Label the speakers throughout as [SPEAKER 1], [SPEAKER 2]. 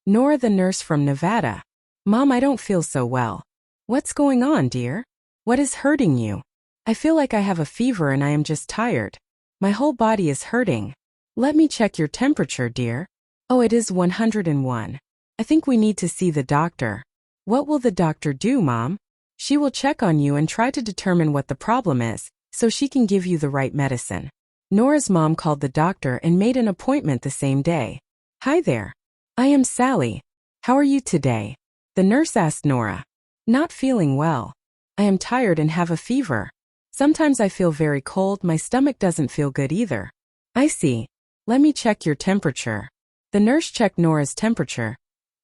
[SPEAKER 1] Nora the nurse from Nevada. Mom, I don't feel so well. What's going on, dear? What is hurting you? I feel like I have a fever and I am just tired. My whole body is hurting. Let me check your temperature, dear. Oh, it is 101. I think we need to see the doctor. What will the doctor do, Mom? She will check on you and try to determine what the problem is, so she can give you the right medicine. Nora's mom called the doctor and made an appointment the same day. Hi there. I am Sally. How are you today? The nurse asked Nora. Not feeling well. I am tired and have a fever. Sometimes I feel very cold. My stomach doesn't feel good either. I see. Let me check your temperature. The nurse checked Nora's temperature.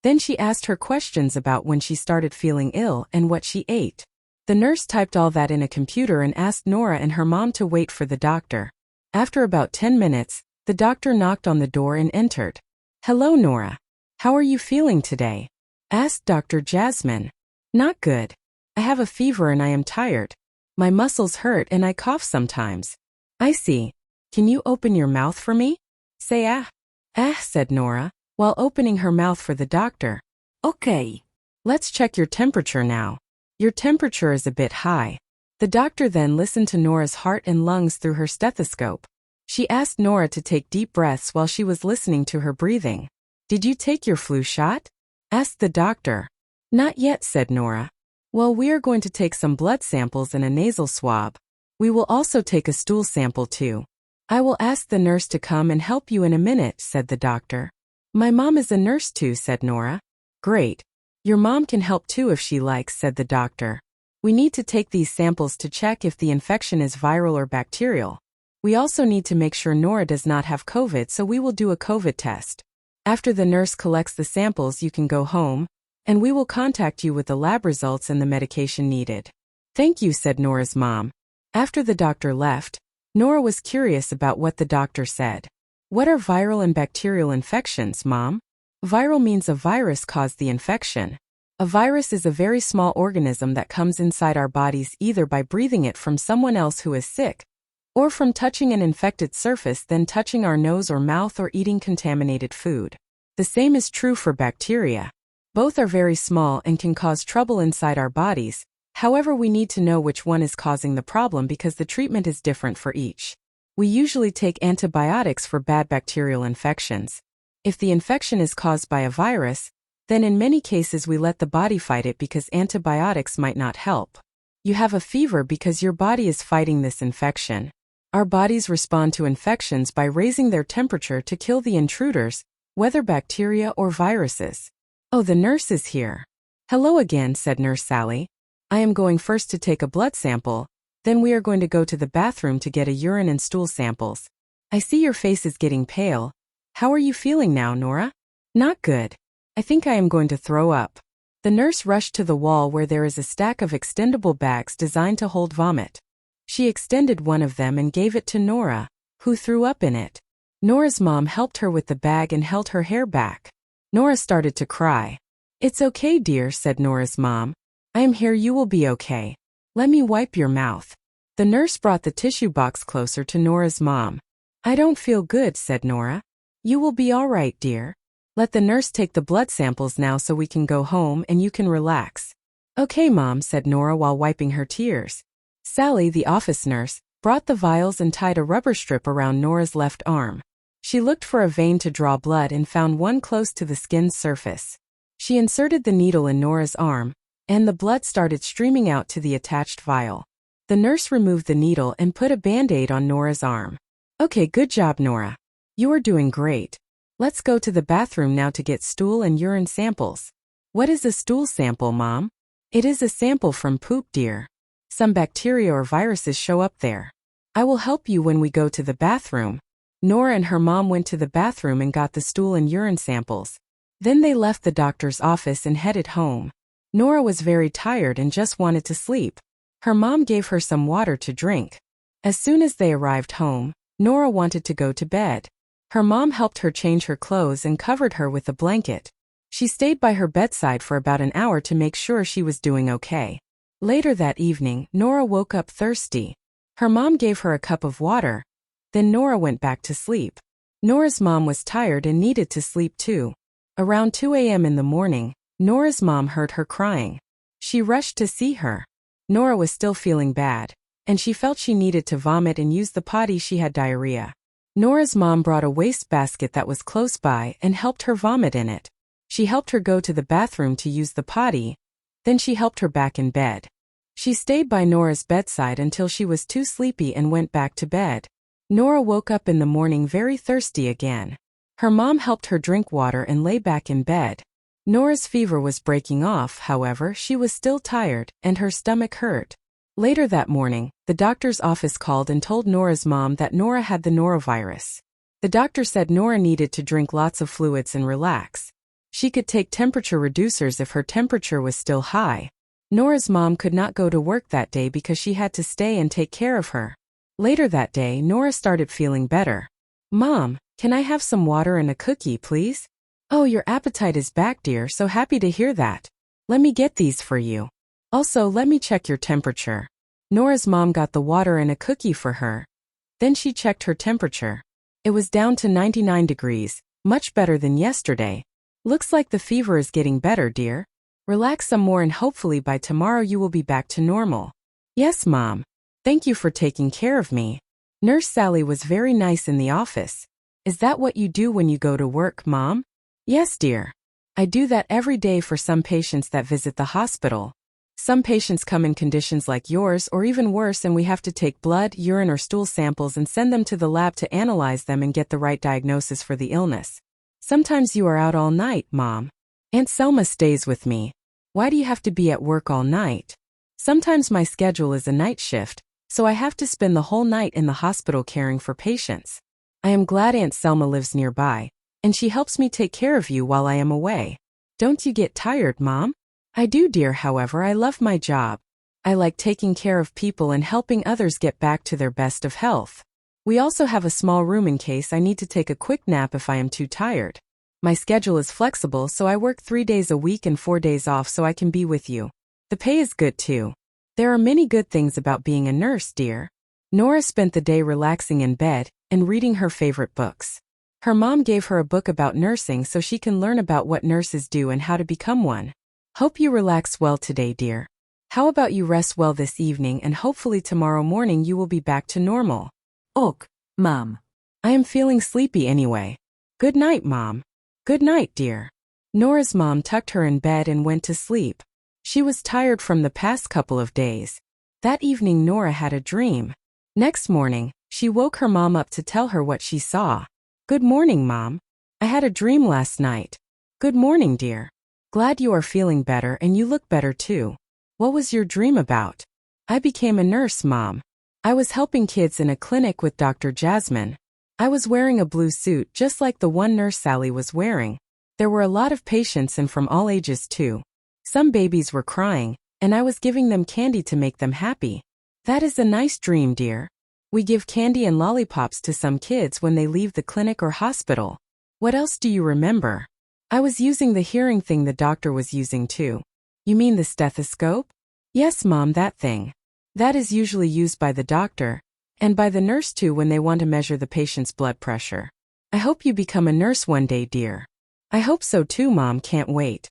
[SPEAKER 1] Then she asked her questions about when she started feeling ill and what she ate. The nurse typed all that in a computer and asked Nora and her mom to wait for the doctor. After about 10 minutes, the doctor knocked on the door and entered. Hello, Nora. How are you feeling today? Asked Dr. Jasmine. Not good. I have a fever and I am tired. My muscles hurt and I cough sometimes. I see. Can you open your mouth for me? Say ah. Ah, said Nora, while opening her mouth for the doctor. Okay. Let's check your temperature now. Your temperature is a bit high. The doctor then listened to Nora's heart and lungs through her stethoscope. She asked Nora to take deep breaths while she was listening to her breathing. Did you take your flu shot? Asked the doctor. Not yet, said Nora. Well, we are going to take some blood samples and a nasal swab. We will also take a stool sample too. I will ask the nurse to come and help you in a minute, said the doctor. My mom is a nurse too, said Nora. Great. Your mom can help too if she likes, said the doctor. We need to take these samples to check if the infection is viral or bacterial. We also need to make sure Nora does not have COVID, so we will do a COVID test. After the nurse collects the samples, you can go home, and we will contact you with the lab results and the medication needed. Thank you, said Nora's mom. After the doctor left, Nora was curious about what the doctor said. What are viral and bacterial infections, Mom? Viral means a virus caused the infection. A virus is a very small organism that comes inside our bodies either by breathing it from someone else who is sick, or from touching an infected surface, then touching our nose or mouth, or eating contaminated food. The same is true for bacteria. Both are very small and can cause trouble inside our bodies. However, we need to know which one is causing the problem because the treatment is different for each. We usually take antibiotics for bad bacterial infections. If the infection is caused by a virus, then in many cases we let the body fight it because antibiotics might not help. You have a fever because your body is fighting this infection. Our bodies respond to infections by raising their temperature to kill the intruders, whether bacteria or viruses. Oh, the nurse is here. Hello again, said Nurse Sally. I am going first to take a blood sample, then we are going to go to the bathroom to get a urine and stool samples. I see your face is getting pale. How are you feeling now, Nora? Not good. I think I am going to throw up. The nurse rushed to the wall where there is a stack of extendable bags designed to hold vomit. She extended one of them and gave it to Nora, who threw up in it. Nora's mom helped her with the bag and held her hair back. Nora started to cry. It's okay, dear, said Nora's mom. I am here, you will be okay. Let me wipe your mouth. The nurse brought the tissue box closer to Nora's mom. I don't feel good, said Nora. You will be all right, dear. Let the nurse take the blood samples now so we can go home and you can relax. Okay, Mom, said Nora while wiping her tears. Sally, the office nurse, brought the vials and tied a rubber strip around Nora's left arm. She looked for a vein to draw blood and found one close to the skin's surface. She inserted the needle in Nora's arm, and the blood started streaming out to the attached vial. The nurse removed the needle and put a Band-Aid on Nora's arm. Okay, good job, Nora. You are doing great. Let's go to the bathroom now to get stool and urine samples. What is a stool sample, Mom? It is a sample from poop, dear. Some bacteria or viruses show up there. I will help you when we go to the bathroom. Nora and her mom went to the bathroom and got the stool and urine samples. Then they left the doctor's office and headed home. Nora was very tired and just wanted to sleep. Her mom gave her some water to drink. As soon as they arrived home, Nora wanted to go to bed. Her mom helped her change her clothes and covered her with a blanket. She stayed by her bedside for about an hour to make sure she was doing okay. Later that evening, Nora woke up thirsty. Her mom gave her a cup of water. Then Nora went back to sleep. Nora's mom was tired and needed to sleep too. Around 2 a.m. in the morning, Nora's mom heard her crying. She rushed to see her. Nora was still feeling bad, and she felt she needed to vomit and use the potty. She had diarrhea. Nora's mom brought a wastebasket that was close by and helped her vomit in it. She helped her go to the bathroom to use the potty, then she helped her back in bed. She stayed by Nora's bedside until she was too sleepy and went back to bed. Nora woke up in the morning very thirsty again. Her mom helped her drink water and lay back in bed. Nora's fever was breaking off, however, she was still tired, and her stomach hurt. Later that morning, the doctor's office called and told Nora's mom that Nora had the norovirus. The doctor said Nora needed to drink lots of fluids and relax. She could take temperature reducers if her temperature was still high. Nora's mom could not go to work that day because she had to stay and take care of her. Later that day, Nora started feeling better. "Mom, can I have some water and a cookie, please?" "Oh, your appetite is back, dear, so happy to hear that. Let me get these for you. Also, let me check your temperature." Nora's mom got the water and a cookie for her. Then she checked her temperature. It was down to 99 degrees, much better than yesterday. "Looks like the fever is getting better, dear. Relax some more and hopefully by tomorrow you will be back to normal." "Yes, Mom. Thank you for taking care of me." Nurse Sally was very nice in the office. "Is that what you do when you go to work, Mom?" "Yes, dear. I do that every day for some patients that visit the hospital. Some patients come in conditions like yours or even worse, and we have to take blood, urine or stool samples and send them to the lab to analyze them and get the right diagnosis for the illness. Sometimes you are out all night, Mom. Aunt Selma stays with me. Why do you have to be at work all night?" "Sometimes my schedule is a night shift, so I have to spend the whole night in the hospital caring for patients. I am glad Aunt Selma lives nearby, and she helps me take care of you while I am away. Don't you get tired, Mom?" "I do, dear, however I love my job. I like taking care of people and helping others get back to their best of health. We also have a small room in case I need to take a quick nap if I am too tired. My schedule is flexible, so I work 3 days a week and 4 days off so I can be with you. The pay is good too. There are many good things about being a nurse, dear." Nora spent the day relaxing in bed and reading her favorite books. Her mom gave her a book about nursing so she can learn about what nurses do and how to become one. "Hope you relax well today, dear. How about you rest well this evening and hopefully tomorrow morning you will be back to normal."
[SPEAKER 2] "Ok, Mom.
[SPEAKER 1] I am feeling sleepy anyway. Good night, Mom." "Good night, dear." Nora's mom tucked her in bed and went to sleep. She was tired from the past couple of days. That evening Nora had a dream. Next morning, she woke her mom up to tell her what she saw. "Good morning, Mom. I had a dream last night." "Good morning, dear. Glad you are feeling better and you look better too. What was your dream about?" "I became a nurse, Mom. I was helping kids in a clinic with Dr. Jasmine. I was wearing a blue suit just like the one Nurse Sally was wearing. There were a lot of patients and from all ages too. Some babies were crying, and I was giving them candy to make them happy." "That is a nice dream, dear. We give candy and lollipops to some kids when they leave the clinic or hospital. What else do you remember?" "I was using the hearing thing the doctor was using too." "You mean the stethoscope?" "Yes, Mom, that thing. That is usually used by the doctor, and by the nurse too when they want to measure the patient's blood pressure. I hope you become a nurse one day, dear." "I hope so too, Mom, can't wait."